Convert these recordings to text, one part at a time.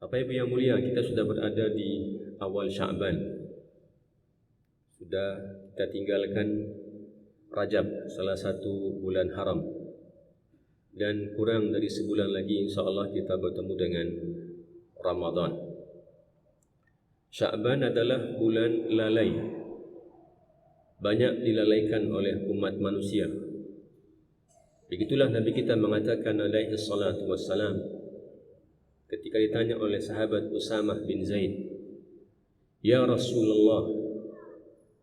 Bapak Ibu yang mulia, kita sudah berada di awal Sya'ban. Sudah kita tinggalkan Rajab, salah satu bulan haram. Dan kurang dari sebulan lagi insyaAllah kita bertemu dengan Ramadan. Sya'ban adalah bulan lalai. Banyak dilalaikan oleh umat manusia. Begitulah Nabi kita mengatakan alaihi salatu wassalam ketika ditanya oleh sahabat Usamah bin Zaid, "Ya Rasulullah,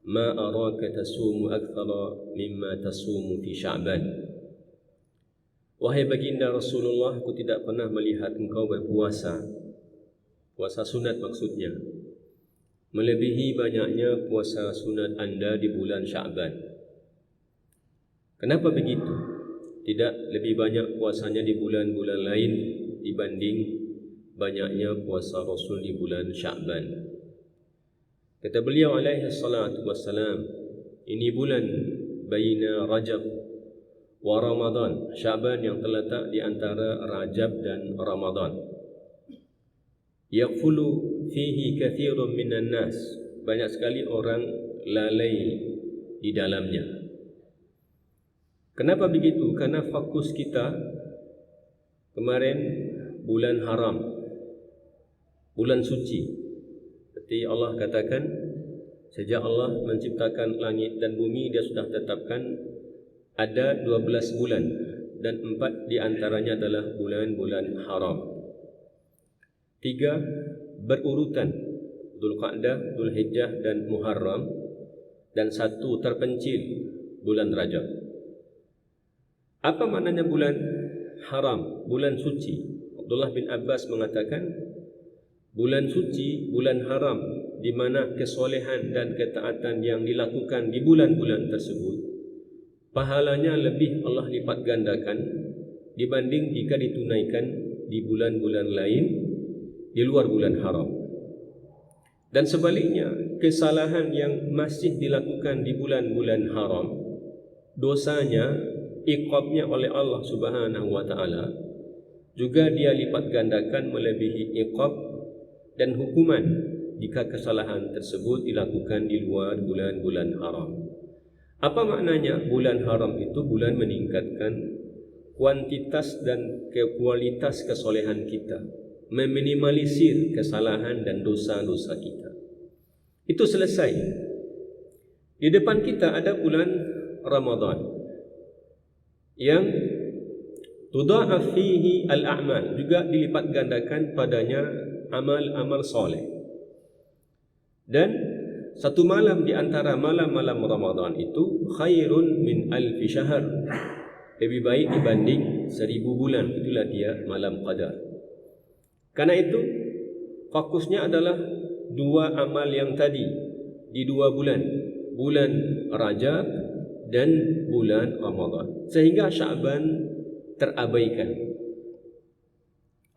ma araka tasumu akthara mimma tasumu fi Sya'ban." Wahai baginda Rasulullah, aku tidak pernah melihat engkau berpuasa, puasa sunat maksudnya, melebihi banyaknya puasa sunat anda di bulan Sya'ban. Kenapa begitu? Tidak lebih banyak puasanya di bulan-bulan lain dibanding banyaknya puasa Rasul di bulan Sya'ban. Kata beliau alaihi salatu wassalam, ini bulan baina Rajab wa Ramadan, Sya'ban yang terletak di antara Rajab dan Ramadan. Yaqfulu fihi kathirun minan nas, banyak sekali orang lalai di dalamnya. Kenapa begitu? Karena fokus kita kemarin bulan haram, bulan suci. Seperti Allah katakan, sejak Allah menciptakan langit dan bumi, Dia sudah tetapkan ada 12 bulan dan 4 di antaranya adalah bulan-bulan haram. 3 berurutan, Dzulqa'dah, Dzulhijjah dan Muharram, dan 1 terpencil, bulan Rajab. Apa maknanya bulan haram, bulan suci? Abdullah bin Abbas mengatakan, bulan suci, bulan haram, di mana kesolehan dan ketaatan yang dilakukan di bulan-bulan tersebut, pahalanya lebih Allah lipat gandakan dibanding jika ditunaikan di bulan-bulan lain di luar bulan haram. Dan sebaliknya, kesalahan yang masih dilakukan di bulan-bulan haram, dosanya, iqabnya oleh Allah Subhanahu wa taala juga Dia lipat gandakan melebihi iqab dan hukuman jika kesalahan tersebut dilakukan di luar bulan-bulan haram. Apa maknanya? Bulan haram itu bulan meningkatkan kuantitas dan kualitas kesolehan kita, meminimalisir kesalahan dan dosa-dosa kita. Itu selesai. Di depan kita ada bulan Ramadan yang tudha'af fihi al-a'mal, juga dilipat gandakan padanya amal-amal soleh. Dan satu malam di antara malam-malam Ramadan itu khairun min alfi syahr, lebih baik dibanding 1000 bulan. Itulah dia malam qadar. Karena itu fokusnya adalah 2 amal yang tadi di 2 bulan, bulan Rajab dan bulan Ramadan, sehingga Sya'ban terabaikan.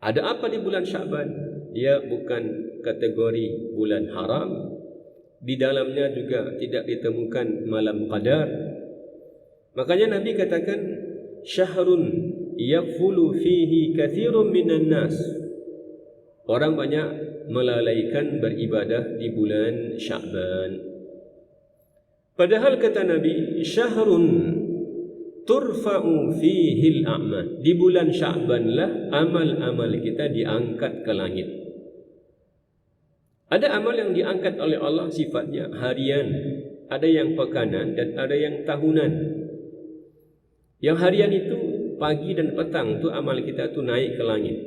Ada apa di bulan Sya'ban? Dia bukan kategori bulan haram. Di dalamnya juga tidak ditemukan malam qadar. Makanya Nabi katakan, syahrun yaghfulu fihi kathirun minan nas. Orang banyak melalaikan beribadah di bulan Sya'ban. Padahal kata Nabi, syahrun turfa'u fihi al-a'mal. Di bulan Sya'ban lah amal-amal kita diangkat ke langit. Ada amal yang diangkat oleh Allah sifatnya harian, ada yang pekanan dan ada yang tahunan. Yang harian itu pagi dan petang tu amal kita tu naik ke langit.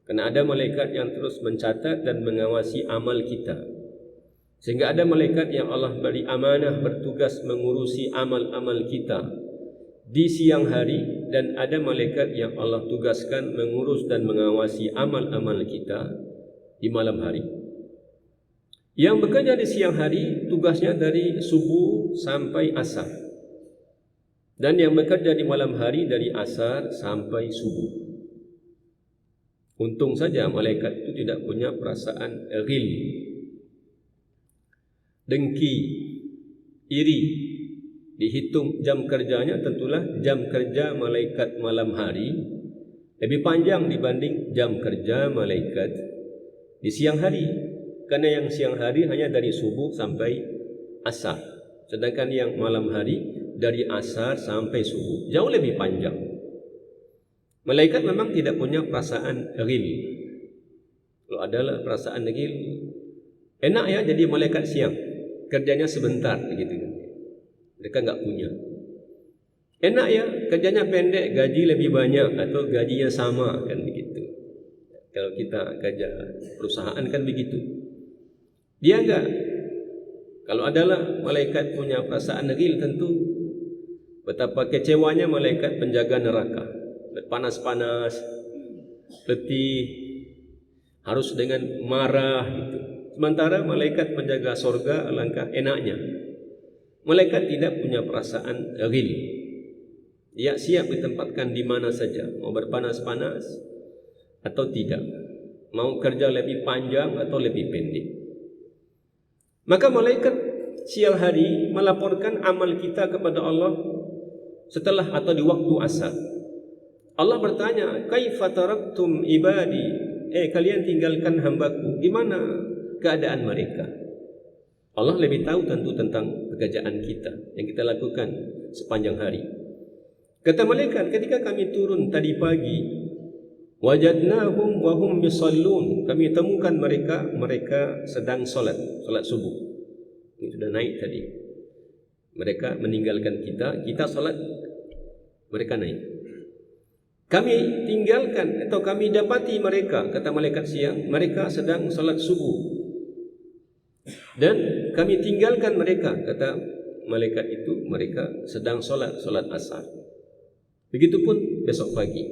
Karena ada malaikat yang terus mencatat dan mengawasi amal kita. Sehingga ada malaikat yang Allah beri amanah bertugas mengurusi amal-amal kita di siang hari, dan ada malaikat yang Allah tugaskan mengurus dan mengawasi amal-amal kita di malam hari. Yang bekerja di siang hari tugasnya dari subuh sampai asar, dan yang bekerja di malam hari dari asar sampai subuh. Untung saja malaikat itu tidak punya perasaan ghil, dengki, iri. Dihitung jam kerjanya, tentulah jam kerja malaikat malam hari lebih panjang dibanding jam kerja malaikat di siang hari. Karena yang siang hari hanya dari subuh sampai asar, sedangkan yang malam hari dari asar sampai subuh, jauh lebih panjang. Malaikat memang tidak punya perasaan ghil. Kalau adalah perasaan ghil, enak ya jadi malaikat siang, kerjanya sebentar begitu. Mereka enggak punya. Enak ya kerjanya pendek, gaji lebih banyak atau gajinya sama, kan begitu. Kalau kita kerja perusahaan kan begitu. Dia enggak. Kalau adalah malaikat punya perasaan ghil, tentu betapa kecewanya malaikat penjaga neraka. Panas-panas, letih, harus dengan marah gitu. Sementara malaikat penjaga surga alangkah enaknya. Malaikat tidak punya perasaan ghil. Dia siap ditempatkan di mana saja, mau berpanas-panas atau tidak, mau kerja lebih panjang atau lebih pendek. Maka malaikat siang hari melaporkan amal kita kepada Allah setelah atau di waktu asar. Allah bertanya, kaifa taraktum ibadi? Kalian tinggalkan hambaku, gimana keadaan mereka? Allah lebih tahu tentu tentang pekerjaan kita yang kita lakukan sepanjang hari. Kata malaikat, ketika kami turun tadi pagi, wajadnahum wa hum yusallun, kami temukan mereka sedang solat subuh. Ini sudah naik tadi. Mereka meninggalkan kita solat, mereka naik. Kami tinggalkan atau kami dapati mereka, kata malaikat siang, mereka sedang solat subuh. Dan kami tinggalkan mereka, kata malaikat itu, mereka sedang solat asar. Begitupun besok pagi.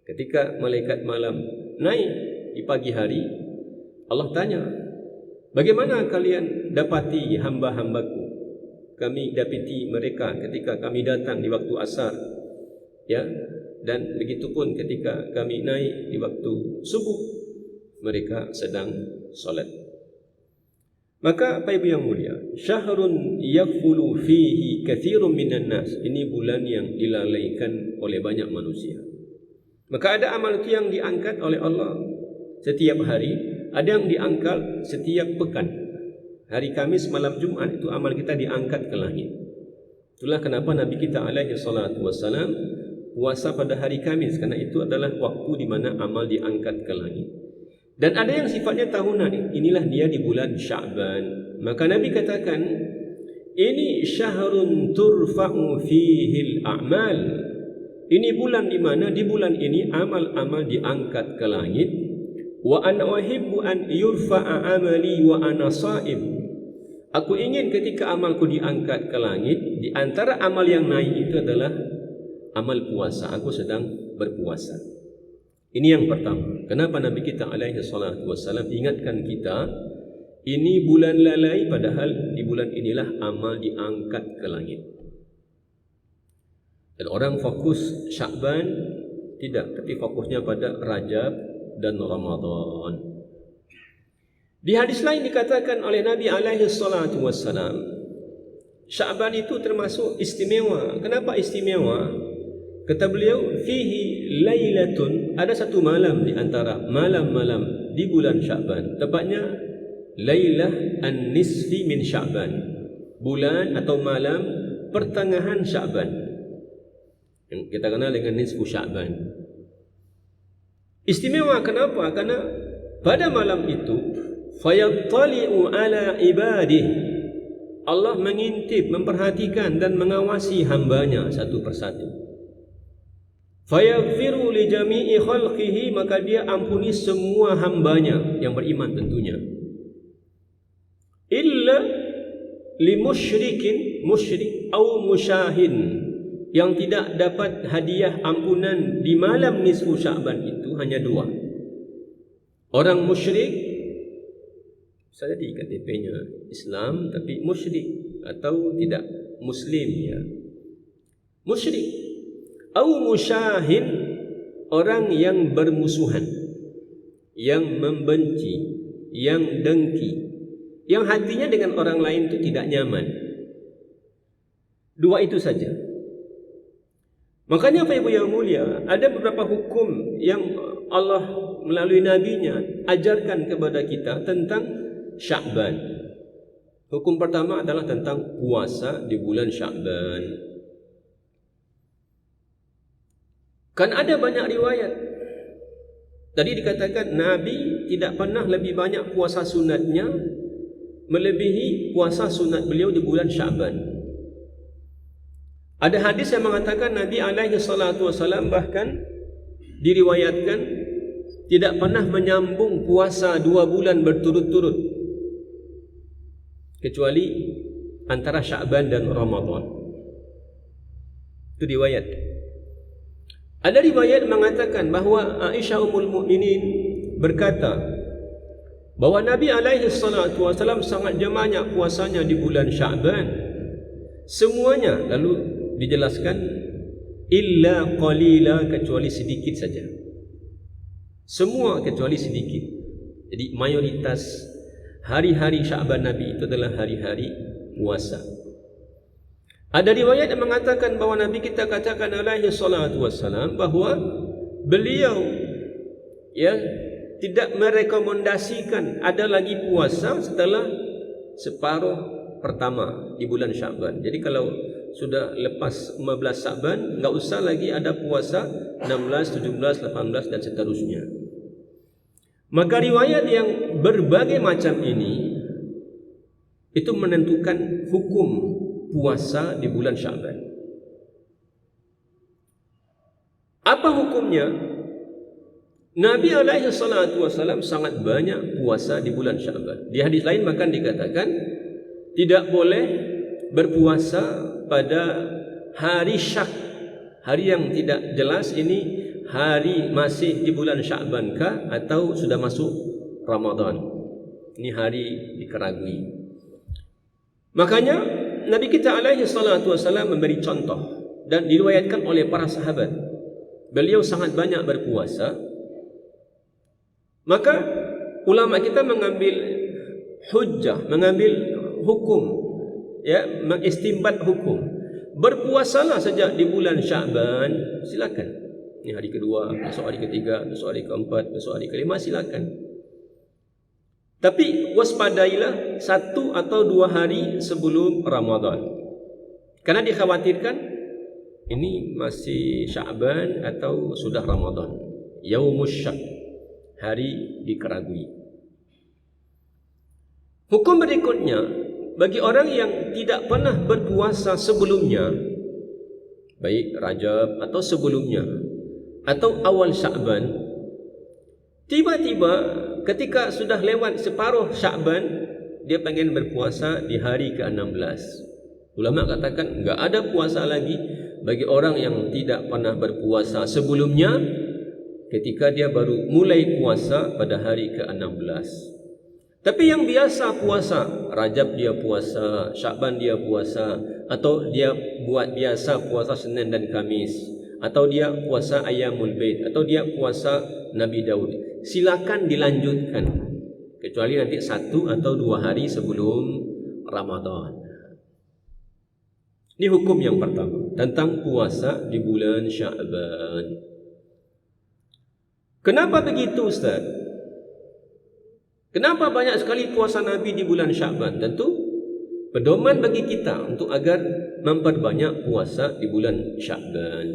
Ketika malaikat malam naik di pagi hari, Allah tanya, bagaimana kalian dapati hamba-hambaku? Kami dapati mereka ketika kami datang di waktu asar, ya, dan begitupun ketika kami naik di waktu subuh, mereka sedang solat. Maka Bapak Ibu yang mulia, syahrun yakfulu fihi katsirun minan nas, ini bulan yang dilalaikan oleh banyak manusia. Maka ada amal itu yang diangkat oleh Allah setiap hari, ada yang diangkat setiap pekan. Hari Kamis malam Jumat itu amal kita diangkat ke langit. Itulah kenapa Nabi kita alaihi salatu wassalam puasa pada hari Kamis, karena itu adalah waktu di mana amal diangkat ke langit. Dan ada yang sifatnya tahunan, inilah dia di bulan Sya'ban. Maka Nabi katakan, ini syahrun turfa'u fihil a'mal. Ini bulan di mana di bulan ini amal-amal diangkat ke langit. Wa ana uhibbu an yurfa'a amali wa ana sha'im. Aku ingin ketika amalku diangkat ke langit, di antara amal yang naik itu adalah amal puasa. Aku sedang berpuasa. Ini yang pertama. Kenapa Nabi kita alaihi salatu wassalam ingatkan kita, ini bulan lalai, padahal di bulan inilah amal diangkat ke langit. Dan orang fokus Sya'ban tidak, tapi fokusnya pada Rajab dan Ramadan. Di hadis lain dikatakan oleh Nabi alaihi salatu wassalam, Sya'ban itu termasuk istimewa. Kenapa istimewa? Kata beliau, fihi lailatun, ada satu malam di antara malam-malam di bulan Sya'ban, tepatnya lailah an-nisfi min Sya'ban, bulan atau malam pertengahan Sya'ban, yang kita kenal dengan nisfu Sya'ban. Istimewa kenapa? Karena pada malam itu fayattali'u ala ibadih, Allah mengintip, memperhatikan dan mengawasi hambanya satu persatu. Fayaghfiru li jami'i khalqihi, maka dia ampuni semua hambanya yang beriman tentunya. Illa li musyrik au musyahin, yang tidak dapat hadiah ampunan di malam nisfu Sya'ban itu hanya dua. Orang musyrik, saya di KTP-nya Islam tapi musyrik, atau tidak muslim ya, musyrik. Au musyahin, orang yang bermusuhan, yang membenci, yang dengki, yang hatinya dengan orang lain itu tidak nyaman. Dua itu saja. Makanya Pak Ibu yang mulia, ada beberapa hukum yang Allah melalui nabinya ajarkan kepada kita tentang Sya'ban. Hukum pertama adalah tentang puasa di bulan Sya'ban. Kan ada banyak riwayat. Tadi dikatakan Nabi tidak pernah lebih banyak puasa sunatnya melebihi puasa sunat beliau di bulan Sya'ban. Ada hadis yang mengatakan Nabi alaihi salatu wasallam bahkan diriwayatkan tidak pernah menyambung puasa 2 bulan berturut-turut kecuali antara Sya'ban dan Ramadan. Itu riwayat. Ada riwayat mengatakan bahawa Aisyah Ummul Mukminin berkata bahawa Nabi alaihi salatu wasallam sangat banyak puasanya di bulan Sya'ban. Semuanya lalu dijelaskan illa qalila, kecuali sedikit saja. Semua kecuali sedikit. Jadi mayoritas hari-hari Sya'ban Nabi itu adalah hari-hari puasa. Ada riwayat yang mengatakan bahawa Nabi kita katakan alaihi salatu wassalam bahawa beliau tidak merekomendasikan ada lagi puasa setelah separuh pertama di bulan Sya'ban. Jadi kalau sudah lepas 15 Sya'ban, enggak usah lagi ada puasa 16, 17, 18 dan seterusnya. Maka riwayat yang berbagai macam ini itu menentukan hukum puasa di bulan Sya'ban. Apa hukumnya? Nabi alaihi salatu wasallam sangat banyak puasa di bulan Sya'ban. Di hadis lain bahkan dikatakan tidak boleh berpuasa pada hari syak, hari yang tidak jelas ini hari masih di bulan Sya'ban kah atau sudah masuk Ramadan. Ini hari dikeragui. Makanya Nabi kita alaihi salatu wasallam memberi contoh dan diriwayatkan oleh para sahabat. Beliau sangat banyak berpuasa. Maka ulama kita mengambil hujjah, mengambil hukum, mengistimbat hukum. Berpuasalah sejak di bulan Sya'ban, silakan. Ini hari kedua, besok hari ketiga, besok hari keempat, besok hari kelima, silakan. Tapi waspadailah 1 atau 2 hari sebelum Ramadan. Karena dikhawatirkan ini masih Sya'ban atau sudah Ramadan. Yaumus syak, hari dikeragui. Hukum berikutnya, bagi orang yang tidak pernah berpuasa sebelumnya, baik Rajab atau sebelumnya atau awal Sya'ban, tiba-tiba ketika sudah lewat separuh Sya'ban, dia pengen berpuasa di hari ke-16. Ulama katakan enggak ada puasa lagi bagi orang yang tidak pernah berpuasa sebelumnya ketika dia baru mulai puasa pada hari ke-16. Tapi yang biasa puasa, Rajab dia puasa, Sya'ban dia puasa, atau dia buat biasa puasa Senin dan Kamis, atau dia puasa Ayyamul Bait, atau dia puasa Nabi Daud, silakan dilanjutkan kecuali nanti 1 atau 2 hari sebelum Ramadan. Ini hukum yang pertama tentang puasa di bulan Sya'ban. Kenapa begitu, Ustaz? Kenapa banyak sekali puasa Nabi di bulan Sya'ban? Tentu pedoman bagi kita untuk agar memperbanyak puasa di bulan Sya'ban.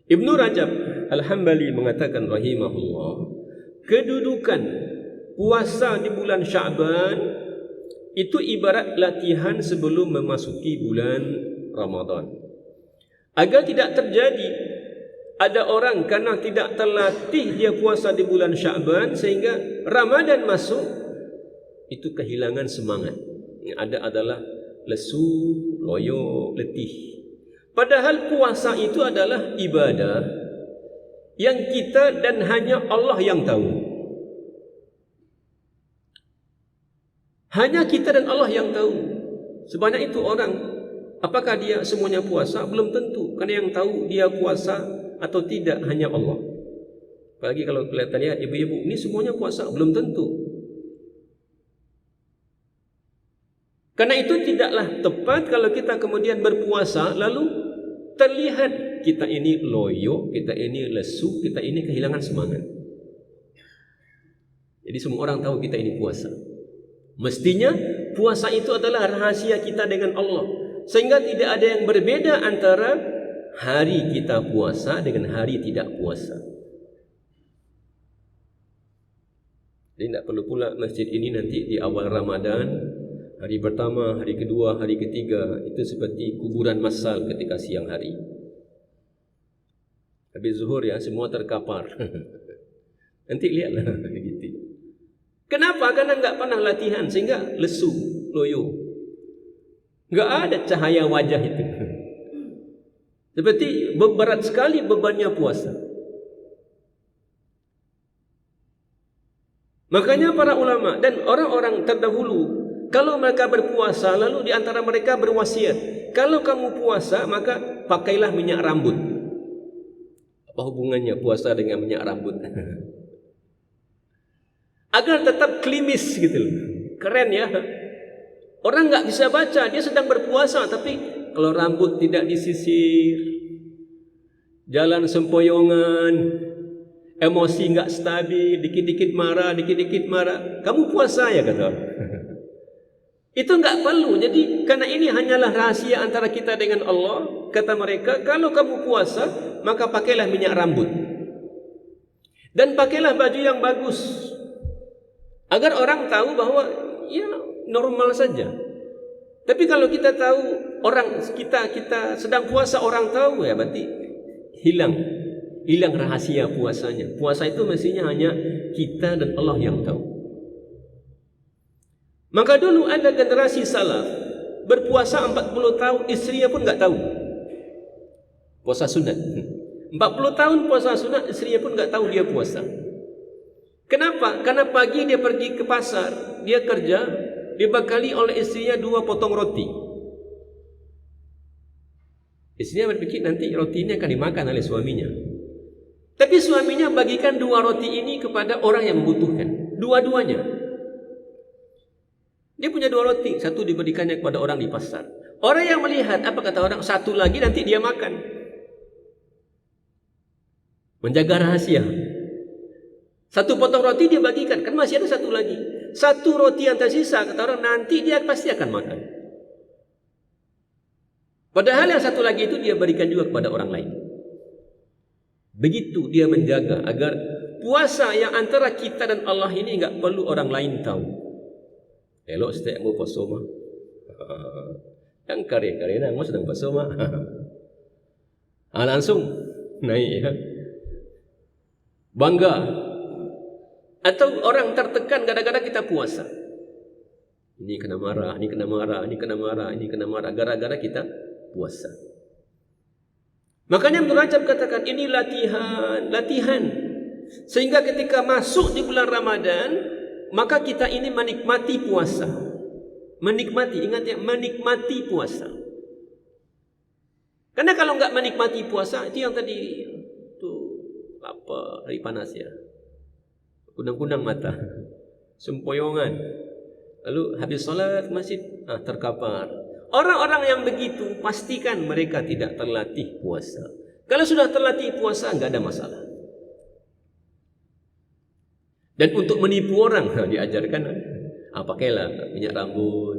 Ibnu Rajab Al-Hambali mengatakan rahimahullah, kedudukan puasa di bulan Sya'ban itu ibarat latihan sebelum memasuki bulan Ramadan. Agar tidak terjadi ada orang karena tidak terlatih dia puasa di bulan Sya'ban sehingga Ramadan masuk itu kehilangan semangat. Yang ada adalah lesu, loyo, letih. Padahal puasa itu adalah ibadah yang kita dan hanya Allah yang tahu. Hanya kita dan Allah yang tahu. Sebanyak itu orang, apakah dia semuanya puasa? Belum tentu. Karena yang tahu dia puasa atau tidak hanya Allah. Apalagi kalau kelihatannya ibu-ibu ini semuanya puasa, belum tentu. Karena itu tidaklah tepat kalau kita kemudian berpuasa lalu terlihat kita ini loyo, kita ini lesu, kita ini kehilangan semangat. Jadi semua orang tahu kita ini puasa. Mestinya puasa itu adalah rahasia kita dengan Allah, sehingga tidak ada yang berbeda antara hari kita puasa dengan hari tidak puasa. Jadi tidak perlu pula masjid ini nanti di awal Ramadan, hari pertama, hari kedua, hari ketiga itu seperti kuburan massal ketika siang hari. Habis zuhur ya semua terkapar. Nanti lihatlah begitu. Kenapa? Karena enggak pernah latihan sehingga lesu, loyo. Enggak ada cahaya wajah itu. Seperti berat sekali bebannya puasa. Makanya para ulama dan orang-orang terdahulu, kalau mereka berpuasa lalu di antara mereka berwasiat, kalau kamu puasa maka pakailah minyak rambut. Apa hubungannya puasa dengan minyak rambut? Agar tetap klimis gitu loh. Keren ya. Orang enggak bisa baca, dia sedang berpuasa, tapi kalau rambut tidak disisir, jalan sempoyongan, emosi enggak stabil, dikit-dikit marah, kamu puasa ya kata orang. Itu enggak perlu. Jadi karena ini hanyalah rahasia antara kita dengan Allah, kata mereka, kalau kamu puasa, maka pakailah minyak rambut. Dan pakailah baju yang bagus. Agar orang tahu bahwa ya normal saja. Tapi kalau kita tahu orang kita sedang puasa, orang tahu ya berarti hilang rahasia puasanya. Puasa itu mestinya hanya kita dan Allah yang tahu. Maka dulu ada generasi salaf berpuasa 40 tahun, istrinya pun enggak tahu. Puasa sunat. 40 tahun puasa sunat, istrinya pun enggak tahu dia puasa. Kenapa? Karena pagi dia pergi ke pasar, dia kerja, dibekali oleh istrinya 2 potong roti. Istrinya berpikir nanti roti ini akan dimakan oleh suaminya. Tapi suaminya bagikan 2 roti ini kepada orang yang membutuhkan. Dua-duanya. Dia punya 2 roti, satu diberikannya kepada orang di pasar. Orang yang melihat, apa kata orang, satu lagi nanti dia makan. Menjaga rahasia. 1 potong roti dia bagikan, kan masih ada 1 lagi. 1 roti yang tersisa, kata orang, nanti dia pasti akan makan. Padahal yang 1 lagi itu dia berikan juga kepada orang lain. Begitu dia menjaga agar puasa yang antara kita dan Allah ini enggak perlu orang lain tahu. Elok setiap mau puasa mah. Yang kare-kare nang sedang puasa mah. Langsung naik ya. Bangga. Atau orang tertekan gara-gara kita puasa. Ini kena marah, ini kena marah, ini kena marah, ini kena marah gara-gara kita puasa. Makanya Ibnu Rajab katakan ini latihan. Sehingga ketika masuk di bulan Ramadan, maka kita ini menikmati puasa. Menikmati, ingat ya, menikmati puasa. Karena kalau enggak menikmati puasa, itu yang tadi tuh apa, hari panas ya. Kunang-kunang mata, sempoyongan. Lalu habis salat masjid terkapar. Orang-orang yang begitu pastikan mereka tidak terlatih puasa. Kalau sudah terlatih puasa enggak ada masalah. Dan untuk menipu orang diajarkan pakailah minyak rambut,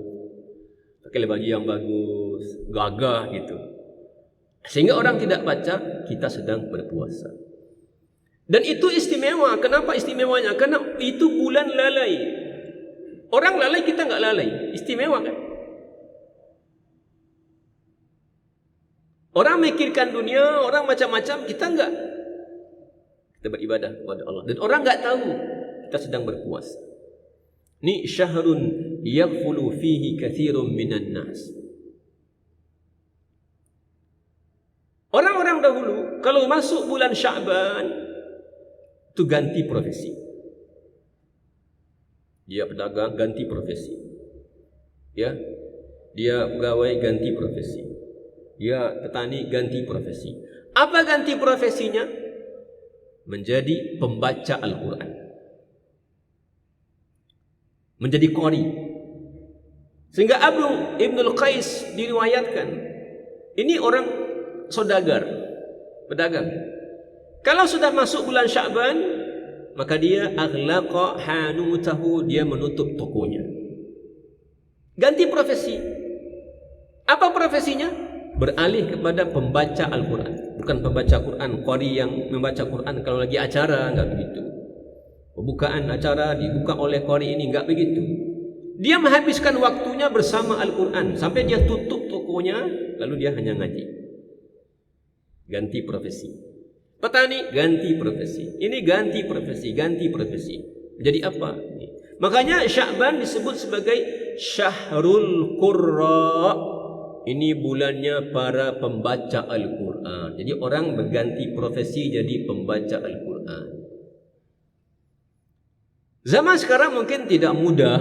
pakailah baju yang bagus, gagah gitu. Sehingga orang tidak baca kita sedang berpuasa. Dan itu istimewa. Kenapa istimewanya? Karena itu bulan lalai. Orang lalai, kita enggak lalai. Istimewa kan? Orang mikirkan dunia, orang macam-macam, kita enggak. Kita beribadah kepada Allah. Dan orang enggak tahu kita sedang berpuasa. Ini syahrun yaghfulu fihi katsirun minan nas. Orang-orang dahulu kalau masuk bulan Sya'ban itu ganti profesi. Dia pedagang ganti profesi. Ya. Dia pegawai ganti profesi. Dia petani ganti profesi. Apa ganti profesinya? Menjadi pembaca Al-Quran. Menjadi qari. Sehingga Abu Ibnul Qais diriwayatkan, ini orang saudagar. Pedagang. Kalau sudah masuk bulan Sya'ban, maka dia aghlaqa hanutahu, dia menutup tokonya. Ganti profesi. Apa profesinya? Beralih kepada pembaca Al-Quran. Bukan pembaca Quran, qari yang membaca Quran kalau lagi acara, enggak begitu. Pembukaan acara dibuka oleh qari ini, enggak begitu. Dia menghabiskan waktunya bersama Al-Quran sampai dia tutup tokonya, lalu dia hanya ngaji. Ganti profesi. Petani ganti profesi. Ini ganti profesi, ganti profesi. Jadi apa? Makanya Sya'ban disebut sebagai Syahrul Qurra. Ini bulannya para pembaca Al-Quran. Jadi orang berganti profesi jadi pembaca Al-Quran. Zaman sekarang mungkin tidak mudah.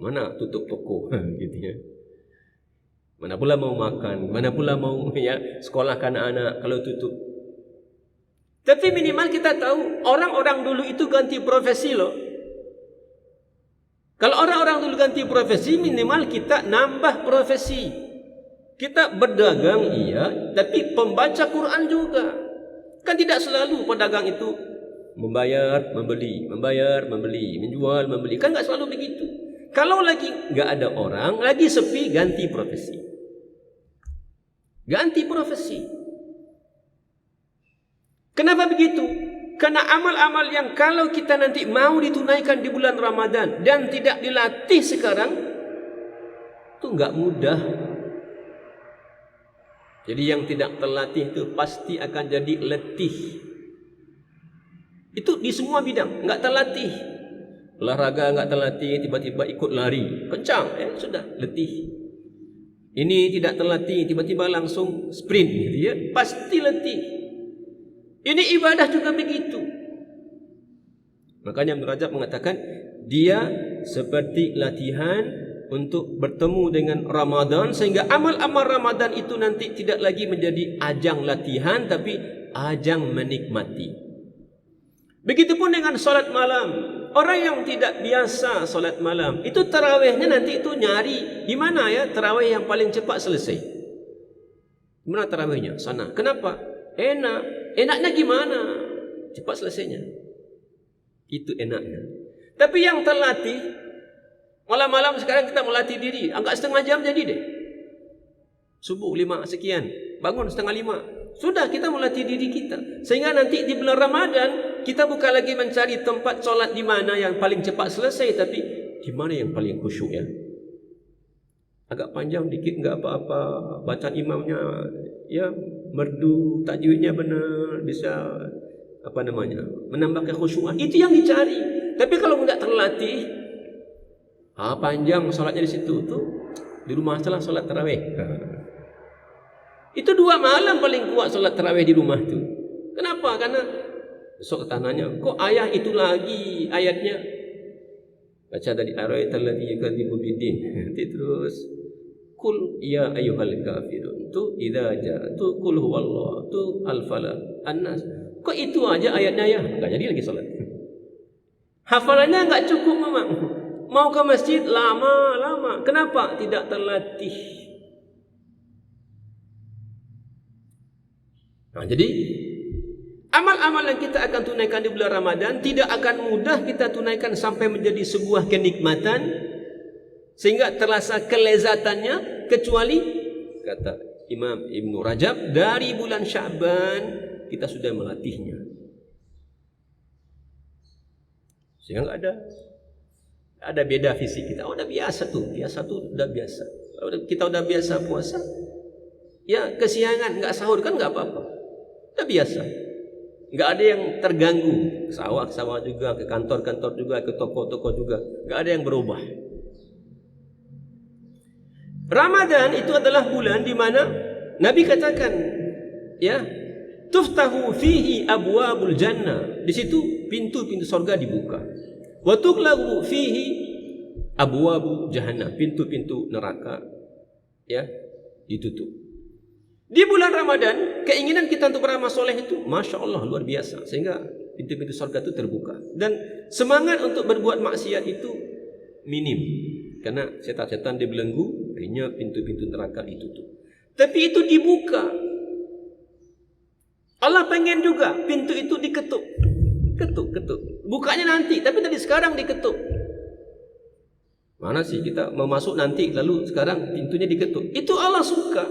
Mana tutup toko gitu ya. Mana pula mau makan, mana pula mau ya sekolahkan anak kalau tutup. Tapi minimal kita tahu orang-orang dulu itu ganti profesi loh. Kalau orang-orang dulu ganti profesi, minimal kita nambah profesi. Kita berdagang iya, tapi pembaca Quran juga. Kan tidak selalu pedagang itu membayar, membeli, membayar, membeli, menjual, membeli. Kan enggak selalu begitu. Kalau lagi enggak ada orang, lagi sepi, ganti profesi. Ganti profesi. Kenapa begitu? Karena amal-amal yang kalau kita nanti mau ditunaikan di bulan Ramadan dan tidak dilatih sekarang, itu enggak mudah. Jadi yang tidak terlatih itu pasti akan jadi letih. Itu di semua bidang, enggak terlatih. Olahraga enggak terlatih, tiba-tiba ikut lari, kencang, sudah letih. Ini tidak terlatih, tiba-tiba langsung sprint, gitu ya, pasti letih. Ini ibadah juga begitu. Makanya Ibnu Rajab mengatakan dia seperti latihan untuk bertemu dengan Ramadan, sehingga amal-amal Ramadan itu nanti tidak lagi menjadi ajang latihan tapi ajang menikmati. Begitupun dengan solat malam. Orang yang tidak biasa solat malam, itu tarawihnya nanti itu nyari di mana ya tarawih yang paling cepat selesai. Mana tarawihnya? Sana. Kenapa? Enak. Enaknya gimana? Cepat selesainya. Itu enaknya. Tapi yang terlatih, malam-malam sekarang kita melatih diri, agak setengah jam jadi deh. Subuh 5 sekian, bangun setengah 5. Sudah kita melatih diri kita. Sehingga nanti di bulan Ramadan, kita bukan lagi mencari tempat solat di mana yang paling cepat selesai, tapi di mana yang paling khusyuk ya. Agak panjang dikit enggak apa-apa, bacaan imamnya ya merdu, tajwidnya benar, bisa menambah kekhusyuan. Itu yang dicari. Tapi kalau enggak terlatih, panjang solatnya di situ tuh, di rumah salah solat tarawih. Itu 2 malam paling kuat solat tarawih di rumah tuh. Kenapa? Karena besok tanahnya, kok ayah itu lagi ayatnya? Baca tadi ara'aital ladzi yukadzibu biddin. Nanti terus Kul ya ayyuhal kafirun. Tu idza ja, tu kul huwallah, tu al-falaq, an-nas. Kok itu aja ayatnya ya? Enggak jadi lagi salat. Hafalannya enggak cukup memang. Mau ke masjid lama-lama. Kenapa? Tidak terlatih. Nah, jadi amal-amal yang kita akan tunaikan di bulan Ramadan tidak akan mudah kita tunaikan sampai menjadi sebuah kenikmatan sehingga terasa kelezatannya, kecuali kata Imam Ibnu Rajab, dari bulan Sya'ban kita sudah melatihnya. Sehingga enggak ada beda fisik kita. Udah biasa tuh udah biasa. Kalau kita udah biasa puasa, ya kesiangan enggak sahur kan enggak apa-apa. Udah biasa. Enggak ada yang terganggu. Sawah juga, ke kantor-kantor juga, ke toko-toko juga. Enggak ada yang berubah. Ramadan itu adalah bulan di mana Nabi katakan, ya, tuftahu fihi abwabul jannah. Di situ pintu-pintu surga dibuka. Wa tughlaqu fihi abwabu jahannam. Pintu-pintu neraka ya ditutup. Di bulan Ramadan, keinginan kita untuk beramal soleh itu Masya Allah luar biasa. Sehingga pintu-pintu surga itu terbuka. Dan semangat untuk berbuat maksiat itu minim. Karena setan-setan dibelenggu, akhirnya pintu-pintu neraka ditutup. Tapi itu dibuka. Allah pengen juga pintu itu diketuk. Ketuk. Bukanya nanti, tapi tadi sekarang diketuk. Mana sih kita mau masuk nanti, lalu sekarang pintunya diketuk. Itu Allah suka.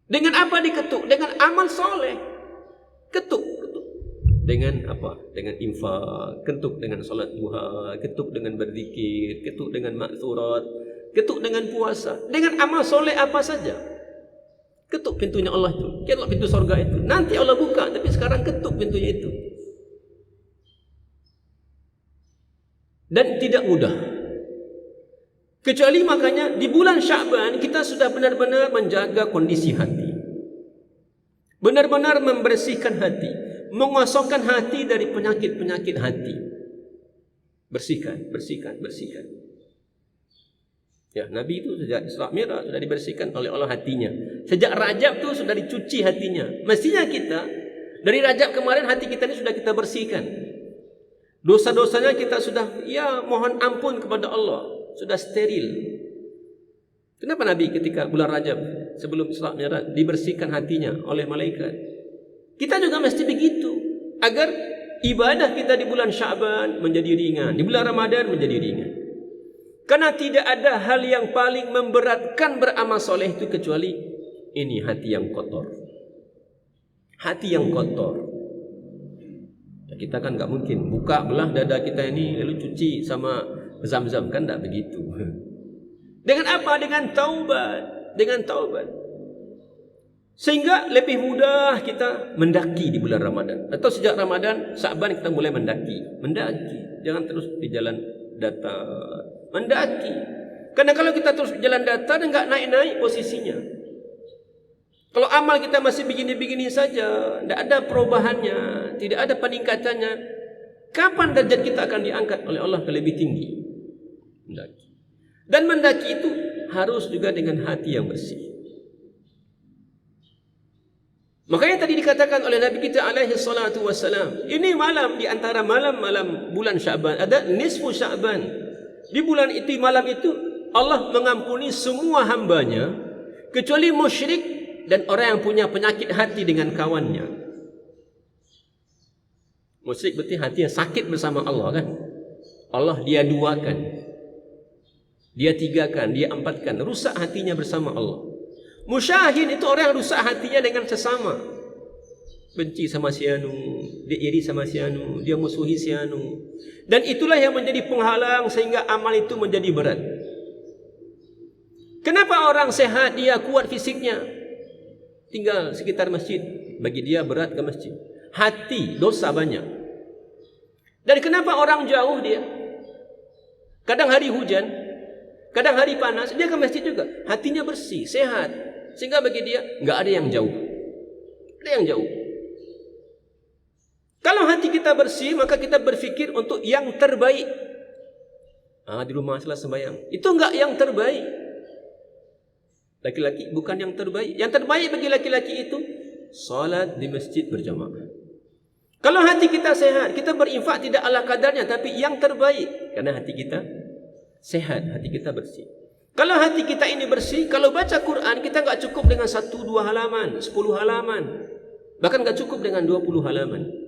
Dengan apa diketuk? Dengan amal soleh. Ketuk. Dengan apa? Dengan infak, ketuk dengan salat duha, ketuk dengan berzikir, ketuk dengan maksurat, ketuk dengan puasa, dengan amal soleh apa saja. Ketuk pintunya Allah itu, ketuk pintu surga itu. Nanti Allah buka, tapi sekarang ketuk pintunya itu. Dan tidak mudah. Kecuali makanya di bulan Sya'ban kita sudah benar-benar menjaga kondisi hati. Benar-benar membersihkan hati, mengosongkan hati dari penyakit-penyakit hati. Bersihkan. Ya, Nabi itu sejak Isra Mi'raj sudah dibersihkan oleh Allah hatinya. Sejak Rajab itu sudah dicuci hatinya. Mestinya kita dari Rajab kemarin hati kita ini sudah kita bersihkan. Dosa-dosanya kita sudah mohon ampun kepada Allah, sudah steril. Kenapa Nabi ketika bulan Rajab sebelum Isra Mi'raj dibersihkan hatinya oleh malaikat? Kita juga mesti begitu agar ibadah kita di bulan Sya'ban menjadi ringan, di bulan Ramadan menjadi ringan. Karena tidak ada hal yang paling memberatkan beramal soleh itu kecuali ini, hati yang kotor. Hati yang kotor. Ya, kita kan nggak mungkin buka belah dada kita ini lalu cuci sama zam-zam, kan tidak begitu. Dengan apa? Dengan taubat. Sehingga lebih mudah kita mendaki di bulan Ramadan. Atau sejak Ramadan, Sya'ban kita mulai mendaki. Jangan terus di jalan datar. Mendaki. Karena kalau kita terus jalan datar, enggak naik-naik posisinya. Kalau amal kita masih begini-begini saja, tidak ada perubahannya, tidak ada peningkatannya, kapan derajat kita akan diangkat oleh Allah ke lebih tinggi? Mendaki. Dan mendaki itu harus juga dengan hati yang bersih. Makanya tadi dikatakan oleh Nabi kita alaihi salatu wassalam, ini malam di antara malam-malam bulan Sya'ban, ada nisfu Sya'ban. Di bulan itu, malam itu Allah mengampuni semua hambanya kecuali musyrik dan orang yang punya penyakit hati dengan kawannya. Musyrik berarti hati yang sakit bersama Allah, kan? Allah dia duakan, dia tigakan, dia empatkan, rusak hatinya bersama Allah. Musyahin itu orang yang rusak hatinya dengan sesama. Benci sama si anu, dia iri sama si anu, dia musuhi si anu. Dan itulah yang menjadi penghalang sehingga amal itu menjadi berat. Kenapa orang sehat dia kuat fisiknya, tinggal sekitar masjid, bagi dia berat ke masjid. Hati dosa banyak. Dan kenapa orang jauh dia, kadang hari hujan, kadang hari panas, dia ke masjid juga, hatinya bersih, sehat, sehingga bagi dia nggak ada yang jauh. Ada yang jauh. Kalau hati kita bersih, maka kita berfikir untuk yang terbaik. Di rumah salah sembahyang, itu enggak yang terbaik. Laki-laki bukan yang terbaik. Yang terbaik bagi laki-laki itu salat di masjid berjamaah. Kalau hati kita sehat, kita berinfak tidak ala kadarnya, tapi yang terbaik. Karena hati kita sehat, hati kita bersih. Kalau hati kita ini bersih, kalau baca Quran kita enggak cukup dengan 1-2 halaman, 10 halaman. Bahkan enggak cukup dengan 20 halaman.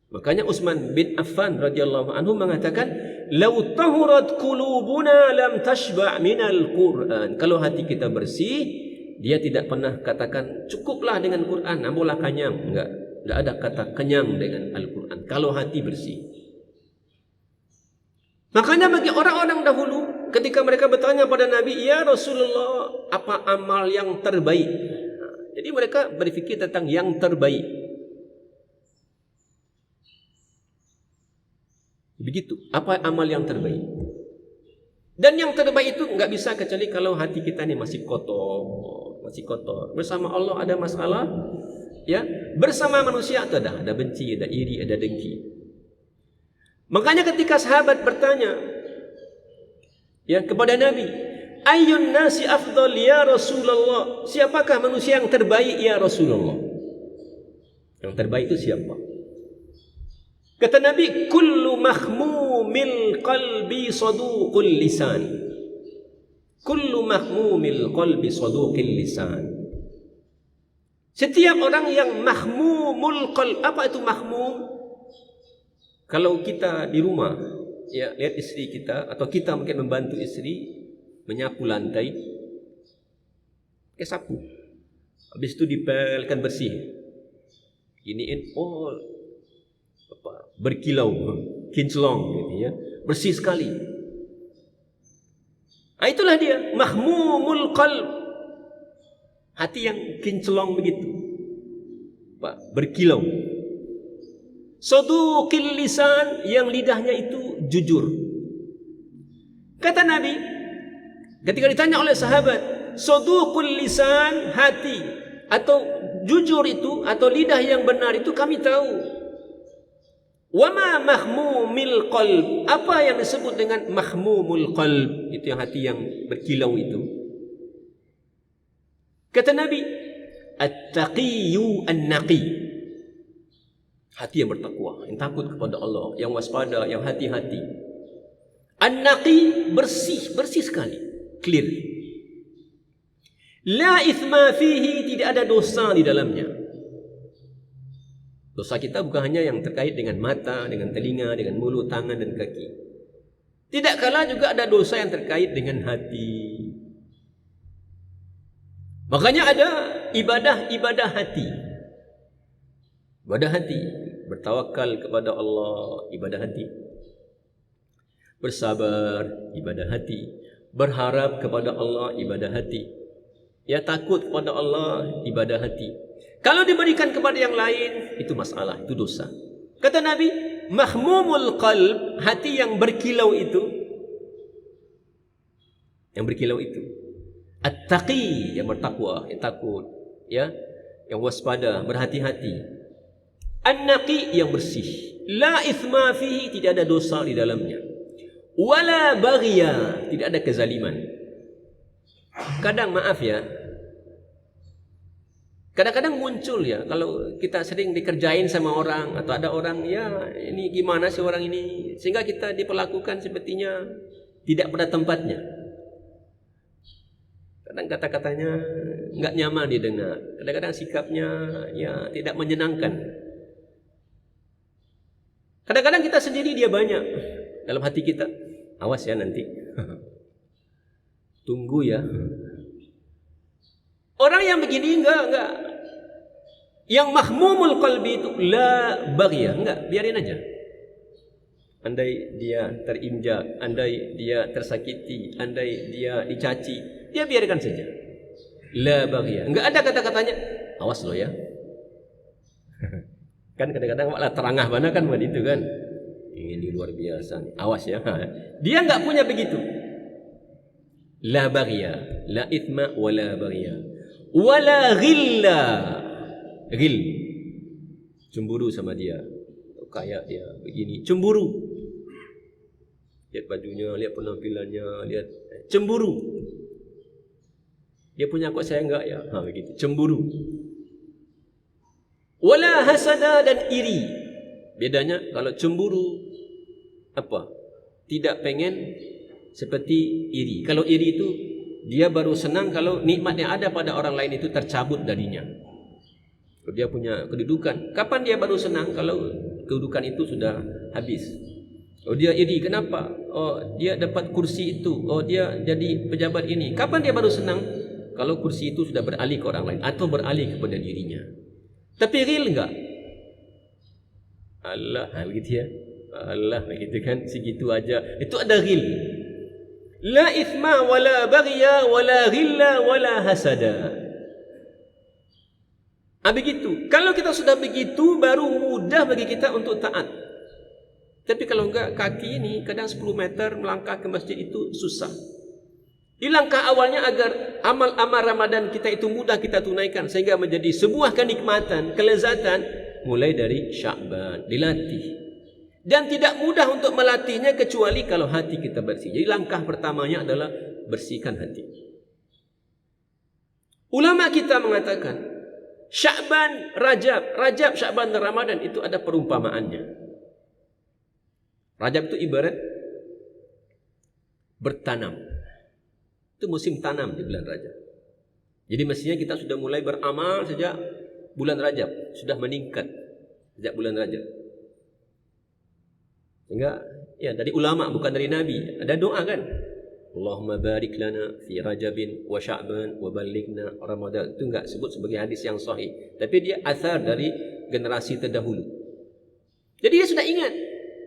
Makanya Utsman bin Affan radhiyallahu anhu mengatakan, "Lau tahurat qulubuna lam tashba' minal Qur'an." Kalau hati kita bersih, dia tidak pernah katakan cukuplah dengan Quran, ambolah kenyang. Enggak ada kata kenyang dengan Al-Quran kalau hati bersih. Makanya bagi orang-orang dahulu ketika mereka bertanya pada Nabi, "Ya Rasulullah, apa amal yang terbaik?" Jadi mereka berfikir tentang yang terbaik. Begitu, apa amal yang terbaik? Dan yang terbaik itu enggak bisa kecuali kalau hati kita ini masih kotor. Bersama Allah ada masalah, ya. Bersama manusia itu ada benci, ada iri, ada dengki. Makanya ketika sahabat bertanya, ya, kepada Nabi, "Ayyun nasi afdal ya Rasulullah?" Siapakah manusia yang terbaik ya Rasulullah? Yang terbaik itu siapa? Kata Nabi, "Kullu mahmumil qalbi saduqul lisan." Kullu mahmumil qalbi saduqil lisan. Setiap orang yang mahmumul qalb. Apa itu mahmum? Kalau kita di rumah, ya, lihat istri kita, atau kita mungkin membantu istri menyapu lantai, pakai sapu. Habis itu dipelkan bersih. Iniin, oh, apa, berkilau, kinclong, gitu ya, bersih sekali. Nah, itulah dia mahmumul qalb. Hati yang kinclong begitu, Pak, berkilau. Saduqil lisan, yang lidahnya itu jujur. Kata Nabi ketika ditanya oleh sahabat, saduqul lisan, hati atau jujur itu atau lidah yang benar itu kami tahu. Wama mahmumil qalb, apa yang disebut dengan mahmumul qalb? Itu yang hati yang berkilau itu. Kata Nabi, at-taqiyyu an-naqi, hati yang bertakwa, yang takut kepada Allah, yang waspada, yang hati-hati. An-naqi, bersih, bersih sekali, clear. La ithma fihi, tidak ada dosa di dalamnya. Dosa kita bukan hanya yang terkait dengan mata, dengan telinga, dengan mulut, tangan dan kaki. Tidak kalah juga ada dosa yang terkait dengan hati. Makanya ada ibadah hati. Ibadah hati, bertawakal kepada Allah, ibadah hati. Bersabar, ibadah hati. Berharap kepada Allah, ibadah hati. Ya, takut kepada Allah, ibadah hati. Kalau diberikan kepada yang lain, itu masalah, itu dosa. Kata Nabi, mahmumul qalb, hati yang berkilau itu, at-taqi, yang bertakwa, yang takut, ya, yang waspada, berhati-hati. An-naqi, yang bersih. La ithma fihi, tidak ada dosa di dalamnya. Wala baghiya, tidak ada kezaliman. Kadang, maaf ya, kadang-kadang muncul ya, kalau kita sering dikerjain sama orang, atau ada orang, ya ini gimana sih orang ini, sehingga kita diperlakukan sepertinya tidak pada tempatnya. Kadang kata-katanya enggak nyaman didengar, kadang-kadang sikapnya ya tidak menyenangkan. Kadang-kadang kita sendiri dia banyak dalam hati kita. Awas ya nanti. Tunggu ya. Orang yang begini enggak. Yang mahmumul qalbi itu la baghya, enggak, biarin aja. Andai dia terinjak, andai dia tersakiti, andai dia dicaci, dia biarkan saja. La baghya. Enggak ada kata-katanya, awas lo ya. Kan kadang-kadang malah terangah mana kan buat itu kan. Ini luar biasa, awas ya. Dia enggak punya begitu. La baghya, la ithma wala baghya. Wala ghilla. Ghil, cemburu sama dia, kayak dia begini, cemburu. Lihat bajunya, lihat penampilannya, lihat, cemburu. Dia punya kok saya enggak ya, begitu, cemburu. Wala hasada, dan iri. Bedanya kalau cemburu apa? Tidak pengen seperti iri. Kalau iri itu dia baru senang kalau nikmat yang ada pada orang lain itu tercabut darinya. Kalau dia punya kedudukan, kapan dia baru senang? Kalau kedudukan itu sudah habis. Oh, dia iri, kenapa? Oh, dia dapat kursi itu. Oh, dia jadi pejabat ini. Kapan dia baru senang? Kalau kursi itu sudah beralih ke orang lain atau beralih kepada dirinya. Tapi real enggak? Allah, begitu ya. Allah, begitu kan, segitu aja. Itu ada real. La ithma wala baghya wala ghilla wala hasada. Begitu. Kalau kita sudah begitu, baru mudah bagi kita untuk taat. Tapi kalau enggak, kaki ini kadang 10 meter melangkah ke masjid itu susah. Di langkah awalnya agar amal-amal Ramadan kita itu mudah kita tunaikan, sehingga menjadi sebuah kenikmatan, kelezatan, mulai dari Sya'ban, dilatih. Dan tidak mudah untuk melatihnya kecuali kalau hati kita bersih. Jadi langkah pertamanya adalah bersihkan hati. Ulama kita mengatakan, Sya'ban, Rajab, Sya'ban dan Ramadan itu ada perumpamaannya. Rajab itu ibarat bertanam. Itu musim tanam di bulan Rajab. Jadi mestinya kita sudah mulai beramal sejak bulan Rajab sudah meningkat sejak bulan Rajab. Sehingga ya dari ulama bukan dari Nabi. Ada doa kan? Allahumma barik lana fi Rajabin wa Sya'ban wa ballighna Ramadan. Itu enggak sebut sebagai hadis yang sahih, tapi dia asar dari generasi terdahulu. Jadi dia sudah ingat.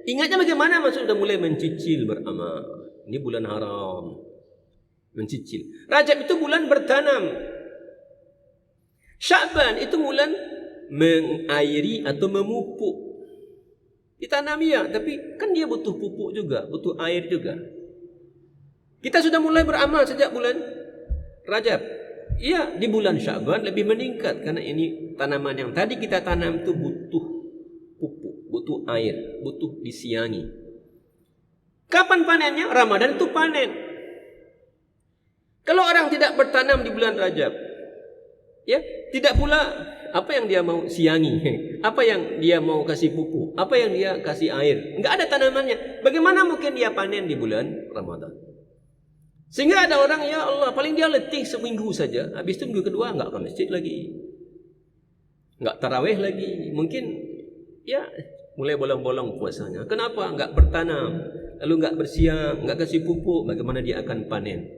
Ingatnya bagaimana? Maksud sudah mulai mencicil beramal. Ini bulan haram. Mencicil. Rajab itu bulan bertanam. Sya'ban itu bulan mengairi atau memupuk. Ditanami ya, tapi kan dia butuh pupuk juga, butuh air juga. Kita sudah mulai beramal sejak bulan Rajab. Iya, di bulan Sya'ban lebih meningkat karena ini tanaman yang tadi kita tanam itu butuh pupuk, butuh air, butuh disiangi. Kapan panennya? Ramadan itu panen. Kalau orang tidak bertanam di bulan Rajab, ya, tidak pula apa yang dia mau siangi, apa yang dia mau kasih pupuk, apa yang dia kasih air, enggak ada tanamannya. Bagaimana mungkin dia panen di bulan Ramadan? Sehingga ada orang, ya Allah, paling dia letih seminggu saja, habis itu minggu kedua enggak ke masjid lagi, enggak tarawih lagi, mungkin ya mulai bolong-bolong puasanya. Kenapa? Enggak bertanam, lalu enggak bersiang, enggak kasih pupuk, bagaimana dia akan panen?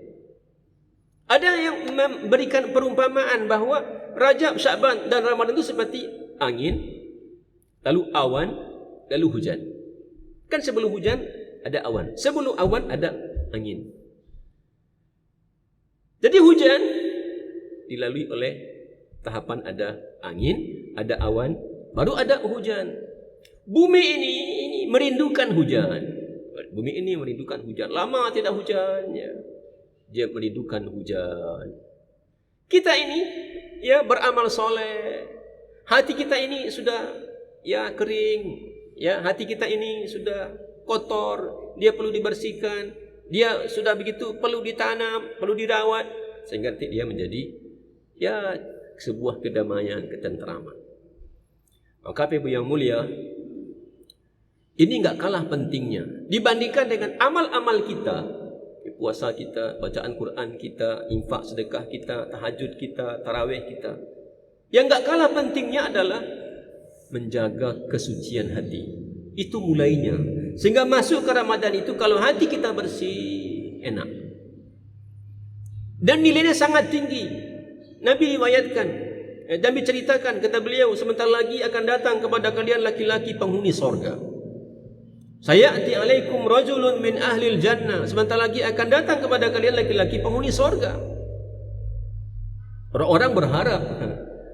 Ada yang memberikan perumpamaan bahwa Rajab, Sya'ban dan Ramadan itu seperti angin, lalu awan, lalu hujan. Kan sebelum hujan ada awan, sebelum awan ada angin. Jadi hujan dilalui oleh tahapan ada angin, ada awan, baru ada hujan. Bumi ini merindukan hujan. Bumi ini merindukan hujan. Lama tidak hujan, ya. Dia merindukan hujan. Kita ini ya beramal soleh. Hati kita ini sudah ya kering, ya hati kita ini sudah kotor, dia perlu dibersihkan. Dia sudah begitu perlu ditanam, perlu dirawat sehingga nanti dia menjadi ya sebuah kedamaian, ketenteraman. Maka Ibu yang mulia, ini enggak kalah pentingnya dibandingkan dengan amal-amal kita, puasa kita, bacaan Quran kita, infak sedekah kita, tahajud kita, tarawih kita. Yang enggak kalah pentingnya adalah menjaga kesucian hati. Itu mulainya. Sehingga masuk ke Ramadan itu kalau hati kita bersih, enak. Dan nilainya sangat tinggi. Nabi riwayatkan dan diceritakan, kata beliau, sebentar lagi akan datang kepada kalian laki-laki penghuni sorga. Sayati alaikum rajulun min ahlil jannah. Sebentar lagi akan datang kepada kalian laki-laki penghuni sorga. Orang-orang berharap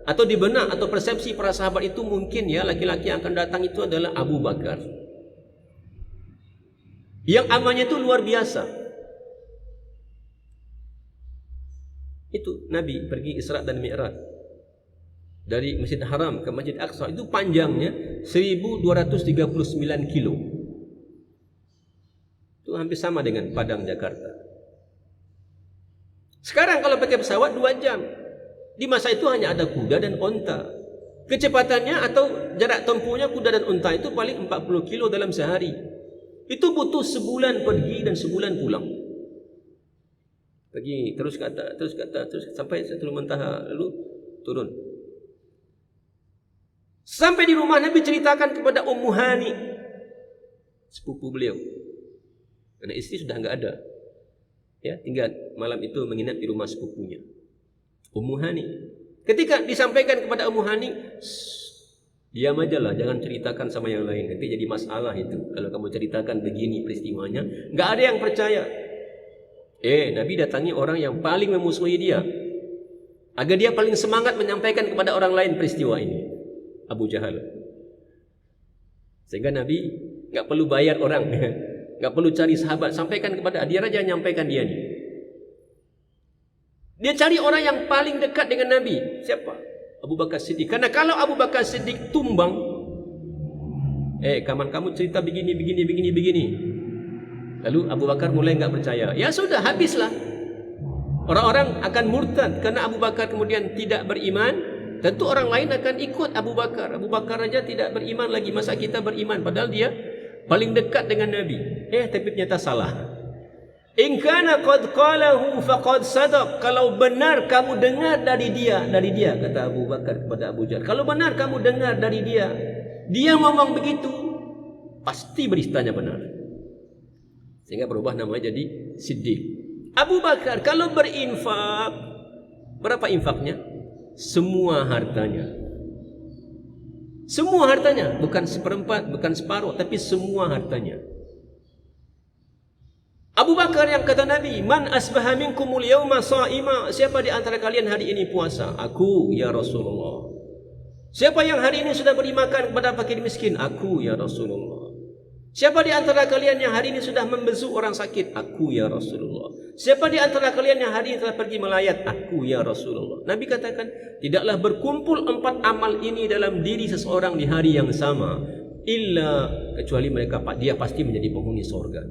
atau di benak atau persepsi para sahabat itu mungkin ya laki-laki yang akan datang itu adalah Abu Bakar, yang amalnya itu luar biasa. Itu Nabi pergi Isra dan Mi'raj dari Masjid Haram ke Masjid Aqsa, itu panjangnya 1239 kilo. Itu hampir sama dengan Padang Jakarta. Sekarang kalau pakai pesawat 2 jam. Di masa itu hanya ada kuda dan onta. Kecepatannya atau jarak tempuhnya kuda dan onta itu paling 40 kilo dalam sehari. Itu butuh sebulan pergi dan sebulan pulang. Pergi terus ke atas, terus sampai Sidratul Muntaha, lalu turun. Sampai di rumah Nabi ceritakan kepada Ummu Hani, sepupu beliau. Karena istri sudah enggak ada. Ya, tinggal malam itu menginap di rumah sepupunya, Ummu Hani. Ketika disampaikan kepada Ummu Hani, diam aja lah, jangan ceritakan sama yang lain, nanti jadi masalah itu. Kalau kamu ceritakan begini peristiwanya, enggak ada yang percaya. Nabi datangi orang yang paling memusuhi dia, agar dia paling semangat menyampaikan kepada orang lain peristiwa ini, Abu Jahal. Sehingga Nabi enggak perlu bayar orang, enggak perlu cari sahabat, sampaikan kepada dia aja, nyampaikan dia nih. Dia cari orang yang paling dekat dengan Nabi. Siapa? Abu Bakar Siddiq. Karena kalau Abu Bakar Siddiq tumbang, kawan kamu cerita begini. Lalu Abu Bakar mulai enggak percaya. Ya sudah, habislah. Orang-orang akan murtad karena Abu Bakar kemudian tidak beriman. Tentu orang lain akan ikut Abu Bakar. Abu Bakar aja tidak beriman lagi, masa kita beriman? Padahal dia paling dekat dengan Nabi. Tapi ternyata salah. In kana qad qalahu faqad sadaq. Kalau benar kamu dengar dari dia kata Abu Bakar kepada Abu Jahal. Kalau benar kamu dengar dari dia ngomong begitu, pasti beritanya benar. Sehingga berubah namanya jadi Siddiq. Abu Bakar kalau berinfak, berapa infaknya? Semua hartanya. Semua hartanya, bukan seperempat, bukan separuh, tapi semua hartanya. Abu Bakar yang kata Nabi, "Man asbaha minkumul yawma sha'ima." Siapa di antara kalian hari ini puasa? Aku, ya Rasulullah. Siapa yang hari ini sudah beri makan kepada fakir miskin? Aku, ya Rasulullah. Siapa di antara kalian yang hari ini sudah membesuk orang sakit? Aku, ya Rasulullah. Siapa di antara kalian yang hari ini telah pergi melayat? Aku, ya Rasulullah. Nabi katakan, tidaklah berkumpul 4 amal ini dalam diri seseorang di hari yang sama, illa kecuali dia pasti menjadi penghuni sorga.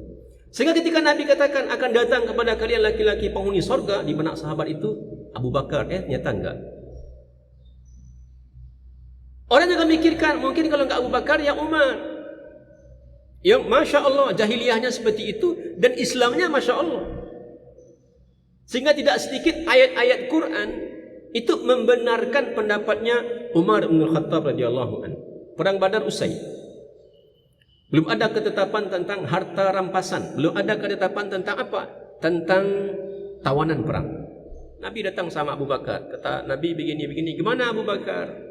Sehingga ketika Nabi katakan akan datang kepada kalian laki-laki penghuni sorga, di benak sahabat itu Abu Bakar, nyata enggak? Orang juga mikirkan, mungkin kalau enggak Abu Bakar, ya Umar. Ya Masya Allah, jahiliyahnya seperti itu, dan Islamnya Masya Allah. Sehingga tidak sedikit ayat-ayat Quran itu membenarkan pendapatnya Umar bin Khattab radhiyallahu anhu. Perang Badar usai. Belum ada ketetapan tentang harta rampasan. Belum ada ketetapan tentang apa? Tentang tawanan perang. Nabi datang sama Abu Bakar. Kata Nabi begini-begini. Gimana Abu Bakar?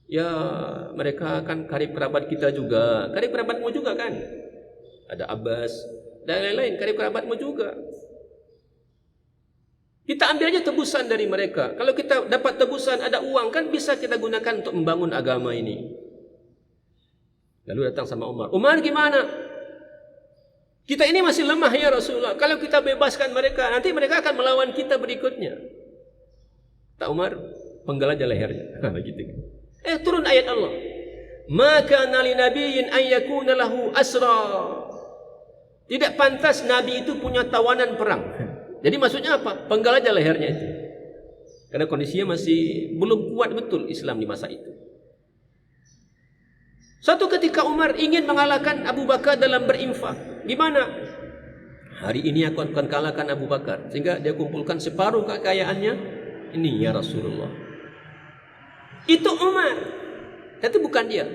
Ya mereka kan karib kerabat kita juga. Karib kerabatmu juga kan? Ada Abbas dan lain-lain. Karib kerabatmu juga. Kita ambil aja tebusan dari mereka. Kalau kita dapat tebusan, ada uang, kan bisa kita gunakan untuk membangun agama ini. Lalu datang sama Umar. Umar gimana? Kita ini masih lemah ya Rasulullah. Kalau kita bebaskan mereka, nanti mereka akan melawan kita berikutnya. Tak Umar, penggal aja lehernya. Begitu. Turun ayat Allah. Maka nali nabiyyin an yakuna lahu asra. Tidak pantas Nabi itu punya tawanan perang. Jadi maksudnya apa? Penggal aja lehernya itu. Karena kondisinya masih belum kuat betul Islam di masa itu. Suatu ketika Umar ingin mengalahkan Abu Bakar dalam berinfak. Gimana? Hari ini aku akan kalahkan Abu Bakar. Sehingga dia kumpulkan separuh kekayaannya. Ini ya Rasulullah. Itu Umar. Itu bukan dia.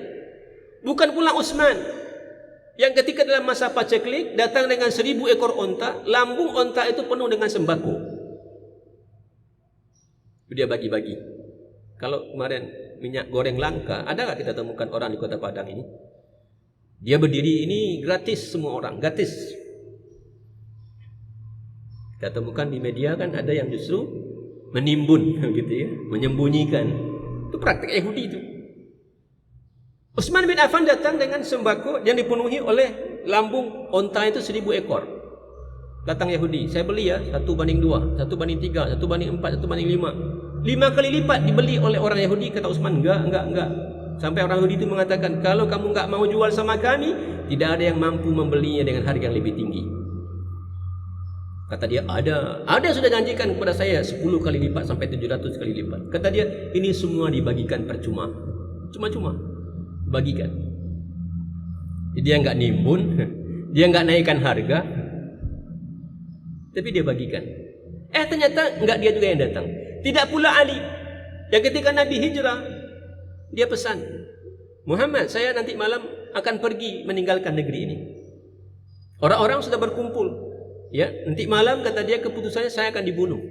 Bukan pula Utsman. Yang ketika dalam masa paceklik datang dengan 1000 ekor onta. Lambung onta itu penuh dengan sembako. Dia bagi-bagi. Kalau kemarin minyak goreng langka, ada nggak kita temukan orang di Kota Padang ini? Dia berdiri ini gratis semua orang, gratis. Kita temukan di media kan ada yang justru menimbun, gitu ya, menyembunyikan. Itu praktik Yahudi itu. Utsman bin Affan datang dengan sembako yang dipenuhi oleh lambung onta itu 1000 ekor. Datang Yahudi, saya beli ya 1:2, 1:3, 1:4, 1:5. 5 kali lipat dibeli oleh orang Yahudi. Kata Utsman, enggak. Sampai orang Yahudi itu mengatakan, kalau kamu enggak mau jual sama kami, tidak ada yang mampu membelinya dengan harga yang lebih tinggi. Kata dia, ada sudah janjikan kepada saya 10 kali lipat sampai 700 kali lipat. Kata dia, ini semua dibagikan percuma. Cuma-cuma bagikan. Dia enggak nimbun, dia enggak naikkan harga, tapi dia bagikan. Ternyata enggak dia juga yang datang. Tidak pula Ali. Yang ketika Nabi hijrah, dia pesan, Muhammad, saya nanti malam akan pergi meninggalkan negeri ini. Orang-orang sudah berkumpul. Ya, nanti malam kata dia keputusannya saya akan dibunuh.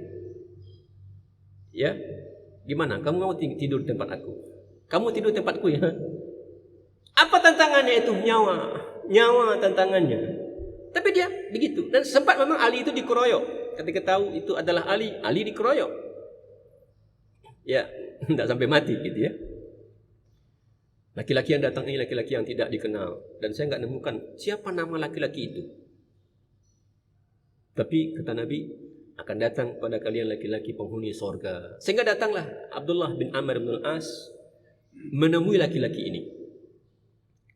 Ya, gimana? Kamu mau tidur di tempat aku? Kamu tidur di tempatku ya? Apa tantangannya itu? Nyawa tantangannya. Tapi dia begitu. Dan sempat memang Ali itu dikeroyok. Ketika tahu itu adalah Ali dikeroyok. Ya, tidak sampai mati gitu ya. Laki-laki yang datang ini laki-laki yang tidak dikenal. Dan saya enggak nemukan siapa nama laki-laki itu. Tapi kata Nabi, akan datang pada kalian laki-laki penghuni sorga. Sehingga datanglah Abdullah bin Amr bin Al-As menemui laki-laki ini.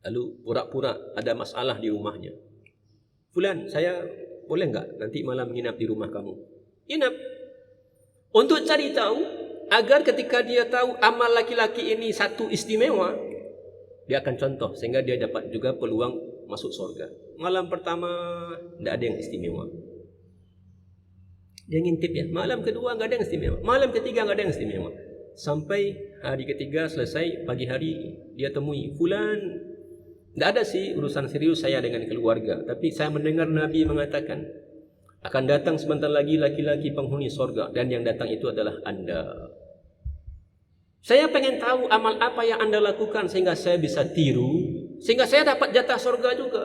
Lalu pura-pura ada masalah di rumahnya. Fulan, saya boleh enggak nanti malam menginap di rumah kamu? Inap. Untuk cari tahu, agar ketika dia tahu amal laki-laki ini satu istimewa, dia akan contoh sehingga dia dapat juga peluang masuk surga. malam pertama tidak ada yang istimewa. Dia ngintip ya. Malam kedua nggak ada yang istimewa. Malam ketiga nggak ada yang istimewa. Sampai hari ketiga selesai, pagi hari dia temui fulan. Tidak ada sih urusan serius saya dengan keluarga, tapi saya mendengar Nabi mengatakan akan datang sebentar lagi laki-laki penghuni sorga, dan yang datang itu adalah Anda. Saya pengen tahu amal apa yang Anda lakukan sehingga saya bisa tiru, sehingga saya dapat jatah sorga juga.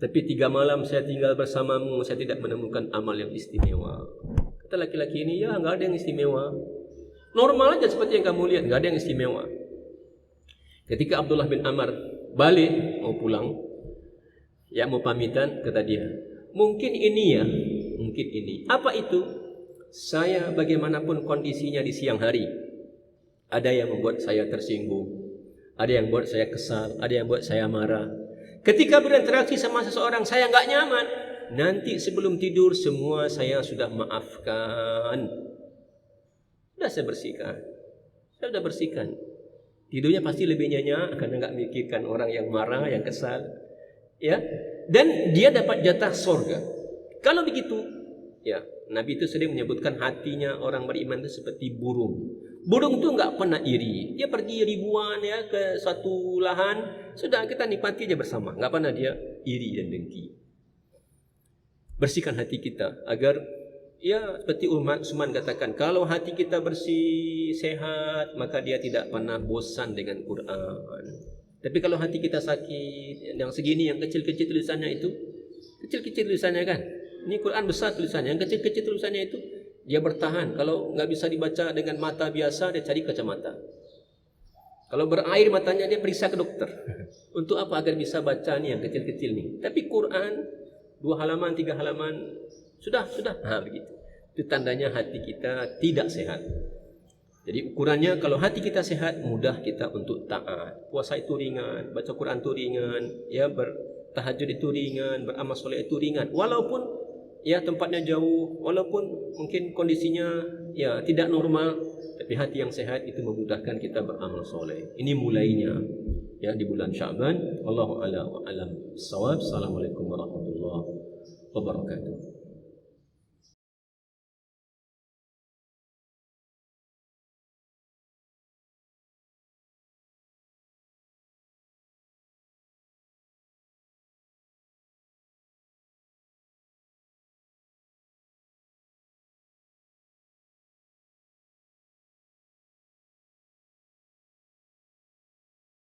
Tapi 3 malam saya tinggal bersamamu, saya tidak menemukan amal yang istimewa. Kata laki-laki ini, ya nggak ada yang istimewa. Normal aja seperti yang kamu lihat, nggak ada yang istimewa. Ketika Abdullah bin Amr balik mau pulang, ya mau pamitan, kata dia, mungkin ini ya, mungkin ini. Apa itu? Saya bagaimanapun kondisinya di siang hari, ada yang membuat saya tersinggung, ada yang membuat saya kesal, ada yang membuat saya marah. Ketika berinteraksi sama seseorang saya nggak nyaman, nanti sebelum tidur semua saya sudah maafkan, sudah saya bersihkan, saya sudah bersihkan. Tidurnya pasti lebih nyenyak karena nggak mikirkan orang yang marah, yang kesal, ya. Dan dia dapat jatah sorga. Kalau begitu, ya, Nabi itu sering menyebutkan hatinya orang beriman itu seperti burung. Burung itu nggak pernah iri. Dia pergi ribuan ya ke suatu lahan, sudah kita nikmati aja bersama. Nggak pernah dia iri dan dengki. Bersihkan hati kita agar, ya, seperti Utsman katakan, kalau hati kita bersih, sehat, maka dia tidak pernah bosan dengan Quran. Tapi kalau hati kita sakit, yang segini, yang kecil-kecil tulisannya itu, kecil-kecil tulisannya kan, ini Quran besar tulisannya, yang kecil-kecil tulisannya itu, dia bertahan. Kalau nggak bisa dibaca dengan mata biasa, dia cari kacamata. Kalau berair matanya, dia periksa ke dokter. Untuk apa? Agar bisa baca nih yang kecil-kecil nih. Tapi Quran 2 halaman, 3 halaman, sudah. Nah, begitu. Itu tandanya hati kita tidak sehat. Jadi ukurannya kalau hati kita sehat, mudah kita untuk taat. Puasa itu ringan, baca Quran itu ringan, ya, bertahajud itu ringan, beramal soleh itu ringan. Walaupun ya tempatnya jauh, walaupun mungkin kondisinya ya tidak normal, tapi hati yang sehat itu memudahkan kita beramal soleh. Ini mulainya ya di bulan Sya'ban. Wallahu a'lam. Assalamualaikum warahmatullahi wabarakatuh.